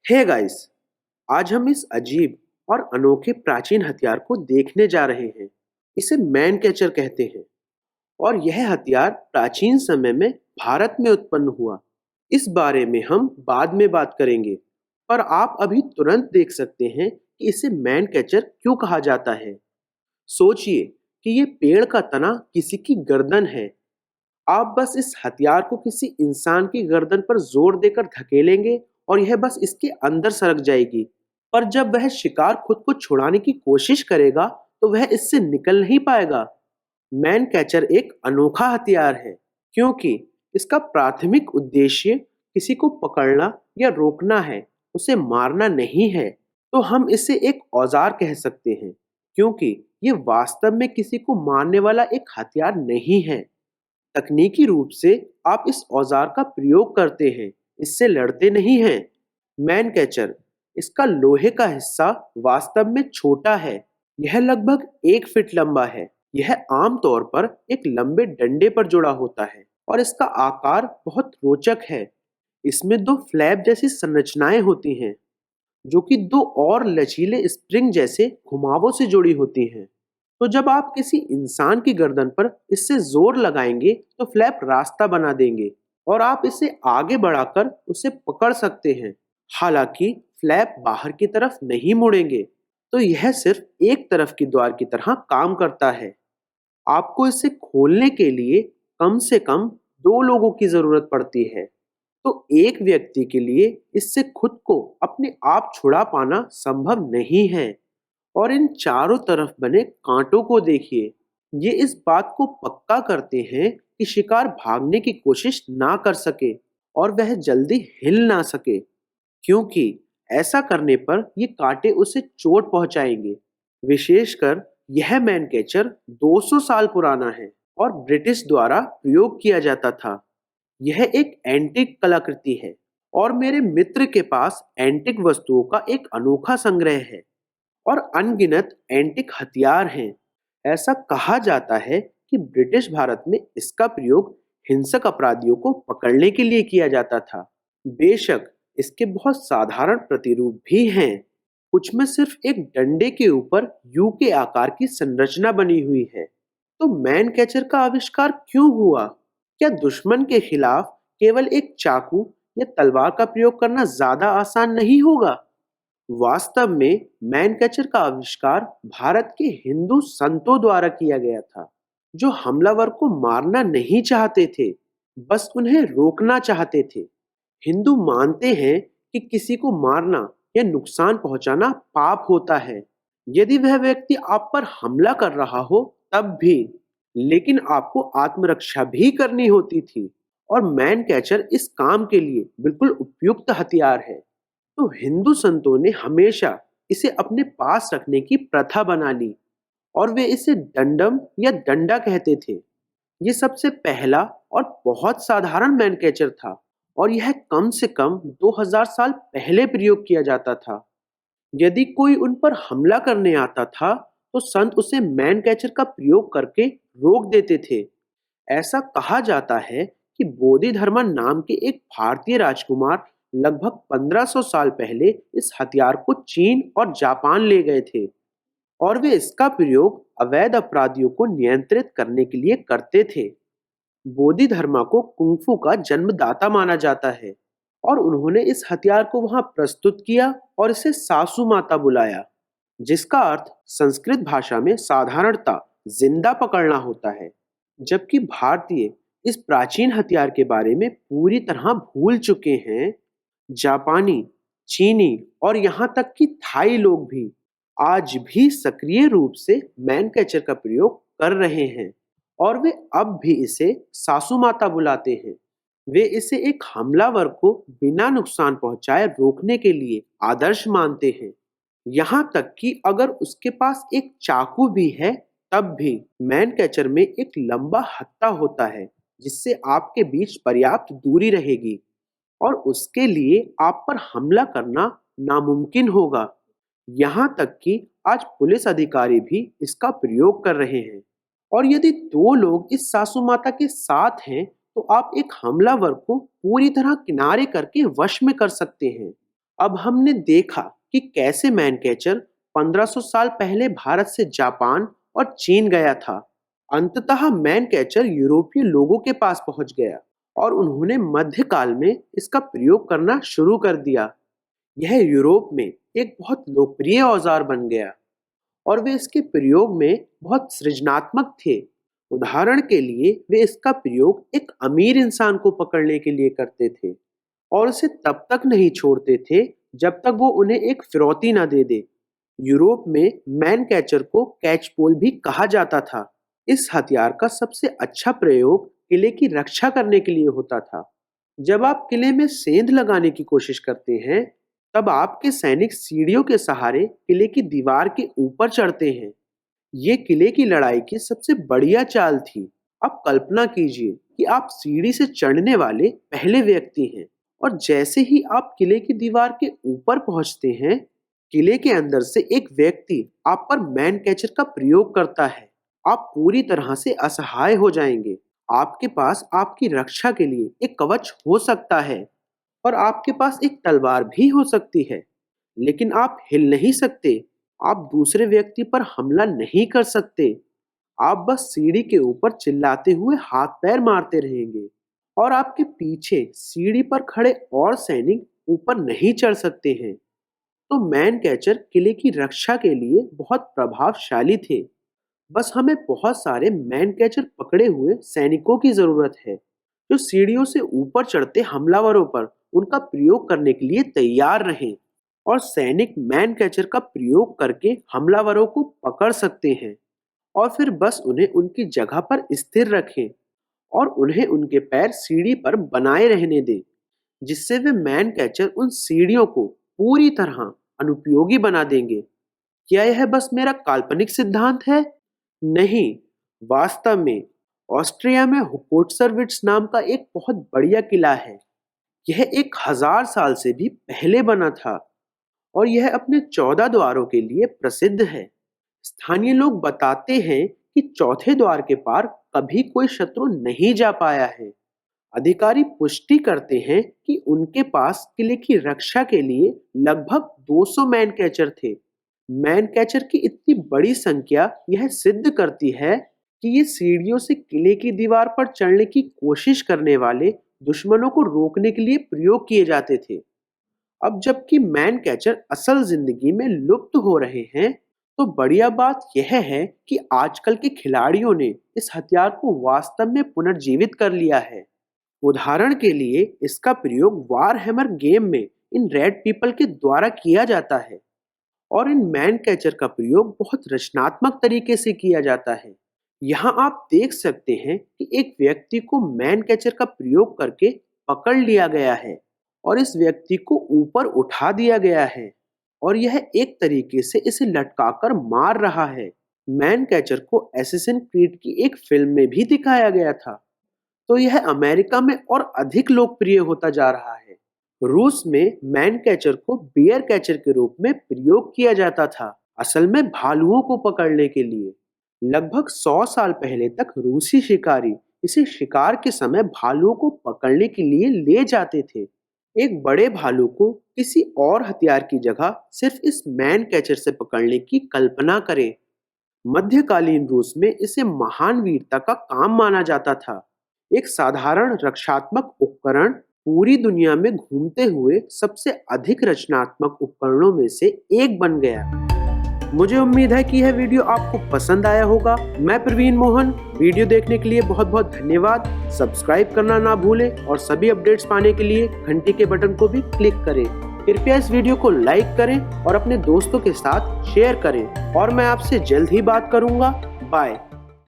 Hey guys, आज हम इस अजीब और अनोखे प्राचीन हथियार को देखने जा रहे हैं। इसे मैन कैचर कहते हैं और यह हथियार प्राचीन समय में भारत में उत्पन्न हुआ। इस बारे में हम बाद में बात करेंगे, पर आप अभी तुरंत देख सकते हैं कि इसे मैन कैचर क्यों कहा जाता है। सोचिए कि ये पेड़ का तना किसी की गर्दन है। आप बस इस हथियार को किसी इंसान की गर्दन पर जोर देकर धकेलेंगे और यह बस इसके अंदर सरक जाएगी। पर जब वह शिकार खुद को छुड़ाने की कोशिश करेगा तो वह इससे निकल नहीं पाएगा। मैन कैचर एक अनोखा हथियार है क्योंकि इसका प्राथमिक उद्देश्य किसी को पकड़ना या रोकना है, उसे मारना नहीं है। तो हम इसे एक औजार कह सकते हैं क्योंकि ये वास्तव में किसी को मारने वाला एक हथियार नहीं है। तकनीकी रूप से आप इस औजार का प्रयोग करते हैं, इससे लड़ते नहीं हैं। मैन कैचर, इसका लोहे का हिस्सा वास्तव में छोटा है। यह लगभग 1 फीट लंबा है। यह आमतौर पर एक लंबे डंडे पर जुड़ा होता है और इसका आकार बहुत रोचक है। इसमें दो फ्लैप जैसी संरचनाएं होती हैं जो कि दो और लचीले स्प्रिंग जैसे घुमावों से जुड़ी होती हैं। तो जब आप किसी इंसान की गर्दन पर इससे जोर लगाएंगे तो फ्लैप रास्ता बना देंगे और आप इसे आगे बढ़ाकर उसे पकड़ सकते हैं। हालांकि फ्लैप बाहर की तरफ नहीं मुड़ेंगे, तो यह सिर्फ एक तरफ की द्वार की तरह काम करता है। आपको इसे खोलने के लिए कम से कम 2 लोगों की जरूरत पड़ती है। तो एक व्यक्ति के लिए इससे खुद को अपने आप छुड़ा पाना संभव नहीं है। और इन चारों तरफ बने कांटों को देखिए, ये इस बात को पक्का करते हैं कि शिकार भागने की कोशिश ना कर सके और वह जल्दी हिल ना सके, क्योंकि ऐसा करने पर ये कांटे उसे चोट पहुंचाएंगे। विशेषकर यह मैन कैचर 200 साल पुराना है और ब्रिटिश द्वारा प्रयोग किया जाता था। यह एक एंटीक कलाकृति है और मेरे मित्र के पास एंटीक वस्तुओं का एक अनोखा संग्रह है और अनगिनत एंटीक हथियार हैं। ऐसा कहा जाता है कि ब्रिटिश भारत में इसका प्रयोग हिंसक अपराधियों को पकड़ने के लिए किया जाता था। बेशक इसके बहुत साधारण प्रतिरूप भी हैं। कुछ में सिर्फ एक डंडे के ऊपर यू के आकार की संरचना बनी हुई है। तो मैन कैचर का आविष्कार क्यों हुआ? क्या दुश्मन के खिलाफ केवल एक चाकू या तलवार का प्रयोग करना ज्यादा आसान नहीं होगा? वास्तव में मैन कैचर का आविष्कार भारत के हिंदू संतों द्वारा किया गया था, जो हमलावर को मारना नहीं चाहते थे, बस उन्हें रोकना चाहते थे। हिंदू मानते हैं कि किसी को मारना या नुकसान पहुंचाना पाप होता है, यदि वह व्यक्ति आप पर हमला कर रहा हो तब भी। लेकिन आपको आत्मरक्षा भी करनी होती थी और मैन कैचर इस काम के लिए बिल्कुल उपयुक्त हथियार है। तो हिंदू संतों ने हमेशा इसे अपने पास रखने की प्रथा बना ली और वे इसे दंडम या डंडा कहते थे। ये सबसे पहला और बहुत साधारण मैन कैचर था और यह कम से कम 2000 साल पहले प्रयोग किया जाता था। यदि कोई उन पर हमला करने आता था तो संत उसे मैन कैचर का प्रयोग करके रोक देते थे। ऐसा कहा जाता है कि बोधिधर्मा नाम के एक भारतीय राजकुमार लगभग 1500 साल पहले इस हथियार को चीन और जापान ले गए थे और वे इसका प्रयोग अवैध अपराधियों को नियंत्रित करने के लिए करते थे। बोधिधर्मा को कुंफू का जन्मदाता माना जाता है और उन्होंने इस हथियार को वहां प्रस्तुत किया और इसे सासू माता बुलाया, जिसका अर्थ संस्कृत भाषा में साधारणता जिंदा पकड़ना होता है। जबकि भारतीय इस प्राचीन हथियार के बारे में पूरी तरह भूल चुके हैं, जापानी, चीनी और यहाँ तक कि थाई लोग भी आज भी सक्रिय रूप से मैन कैचर का प्रयोग कर रहे हैं और वे अब भी इसे सासू माता बुलाते हैं। वे इसे एक हमलावर को बिना नुकसान पहुंचाए रोकने के लिए आदर्श मानते हैं। यहाँ तक कि अगर उसके पास एक चाकू भी है तब भी मैन कैचर में एक लंबा हत्था होता है जिससे आपके बीच पर्याप्त दूरी रहेगी और उसके लिए आप पर हमला करना नामुमकिन होगा। यहाँ तक कि आज पुलिस अधिकारी भी इसका प्रयोग कर रहे हैं और यदि 2 लोग इस सासू माता के साथ हैं तो आप एक हमलावर को पूरी तरह किनारे करके वश में कर सकते हैं। अब हमने देखा कि कैसे मैन कैचर 1500 साल पहले भारत से जापान और चीन गया था। अंततः मैन कैचर यूरोपीय लोगों के पास पहुंच गया और उन्होंने मध्यकाल में इसका प्रयोग करना शुरू कर दिया। यह यूरोप में एक बहुत लोकप्रिय औजार बन गया और वे इसके प्रयोग में बहुत सृजनात्मक थे। उदाहरण के लिए वे इसका प्रयोग एक अमीर इंसान को पकड़ने के लिए करते थे और उसे तब तक नहीं छोड़ते थे जब तक वो उन्हें एक फिरौती न दे दे। यूरोप में मैन कैचर को कैच पोल भी कहा जाता था। इस हथियार का सबसे अच्छा प्रयोग किले की रक्षा करने के लिए होता था। जब आप किले में सेंध लगाने की कोशिश करते हैं, तब आपके सैनिक सीढ़ियों के सहारे किले की दीवार के ऊपर चढ़ते हैं। ये किले की लड़ाई की सबसे बढ़िया चाल थी। अब कल्पना कीजिए कि आप सीढ़ी से चढ़ने वाले पहले व्यक्ति हैं और जैसे ही आप किले की दीवार के ऊपर पहुंचते हैं, किले के अंदर से एक व्यक्ति आप पर मैन कैचर का प्रयोग करता है। आप पूरी तरह से असहाय हो जाएंगे। आपके पास आपकी रक्षा के लिए एक कवच हो सकता है और आपके पास एक तलवार भी हो सकती है, लेकिन आप हिल नहीं सकते। आप दूसरे व्यक्ति पर हमला नहीं कर सकते। आप बस सीढ़ी के ऊपर चिल्लाते हुए हाथ पैर मारते रहेंगे और आपके पीछे सीढ़ी पर खड़े और सैनिक ऊपर नहीं चढ़ सकते हैं। तो मैन कैचर किले की रक्षा के लिए बहुत प्रभावशाली थे। बस हमें बहुत सारे मैन कैचर पकड़े हुए सैनिकों की जरूरत है जो सीढ़ियों से ऊपर चढ़ते हमलावरों पर उनका प्रयोग करने के लिए तैयार रहें और सैनिक मैन कैचर का प्रयोग करके हमलावरों को पकड़ सकते हैं और फिर बस उन्हें उनकी जगह पर स्थिर रखें और उन्हें उनके पैर सीढ़ी पर बनाए रहने दें, जिससे वे मैन कैचर उन सीढ़ियों को पूरी तरह अनुपयोगी बना देंगे। क्या यह बस मेरा काल्पनिक सिद्धांत है? नहीं, वास्तव में ऑस्ट्रिया में होकोट्सरविट्स नाम का एक बहुत बढ़िया किला है। यह 1000 साल से भी पहले बना था और यह अपने 14 द्वारों के लिए प्रसिद्ध है। स्थानीय लोग बताते हैं कि चौथे द्वार के पार कभी कोई शत्रु नहीं जा पाया है। अधिकारी पुष्टि करते हैं कि उनके पास किले की रक्षा के लिए लगभग 200 मैन कैचर थे। मैन कैचर की इतनी बड़ी संख्या यह सिद्ध करती है कि ये सीढ़ियों से किले की दीवार पर चढ़ने की कोशिश करने वाले दुश्मनों को रोकने के लिए प्रयोग किए जाते थे। अब जबकि मैन कैचर असल जिंदगी में लुप्त हो रहे हैं, तो बढ़िया बात यह है कि आजकल के खिलाड़ियों ने इस हथियार को वास्तव में पुनर्जीवित कर लिया है। उदाहरण के लिए इसका प्रयोग वारहैमर गेम में इन रेड पीपल के द्वारा किया जाता है और इन मैन कैचर का प्रयोग बहुत रचनात्मक तरीके से किया जाता है। यहाँ आप देख सकते हैं कि एक व्यक्ति को मैन कैचर का प्रयोग करके पकड़ लिया गया है और इस व्यक्ति को ऊपर उठा दिया गया है और यह एक तरीके से इसे लटकाकर मार रहा है। मैन कैचर को एसेसिन क्रीड की एक फिल्म में भी दिखाया गया था, तो यह अमेरिका में और अधिक लोकप्रिय होता जा रहा है। रूस में मैन कैचर को बियर कैचर के रूप में प्रयोग किया जाता था, असल में भालुओं को पकड़ने के लिए। लगभग 100 साल पहले तक रूसी शिकारी इसे शिकार के समय भालुओं को पकड़ने के लिए ले जाते थे। एक बड़े भालू को किसी और हथियार की जगह सिर्फ इस मैन कैचर से पकड़ने की कल्पना करें। मध्यकालीन रूस में इसे महान वीरता का काम माना जाता था। एक साधारण रक्षात्मक उपकरण पूरी दुनिया में घूमते हुए सबसे अधिक रचनात्मक उपकरणों में से एक बन गया। मुझे उम्मीद है कि यह वीडियो आपको पसंद आया होगा। मैं प्रवीण मोहन, वीडियो देखने के लिए बहुत बहुत धन्यवाद। सब्सक्राइब करना ना भूलें और सभी अपडेट्स पाने के लिए घंटी के बटन को भी क्लिक करें। कृपया इस वीडियो को लाइक करें और अपने दोस्तों के साथ शेयर करें और मैं आपसे जल्द ही बात करूंगा। बाय।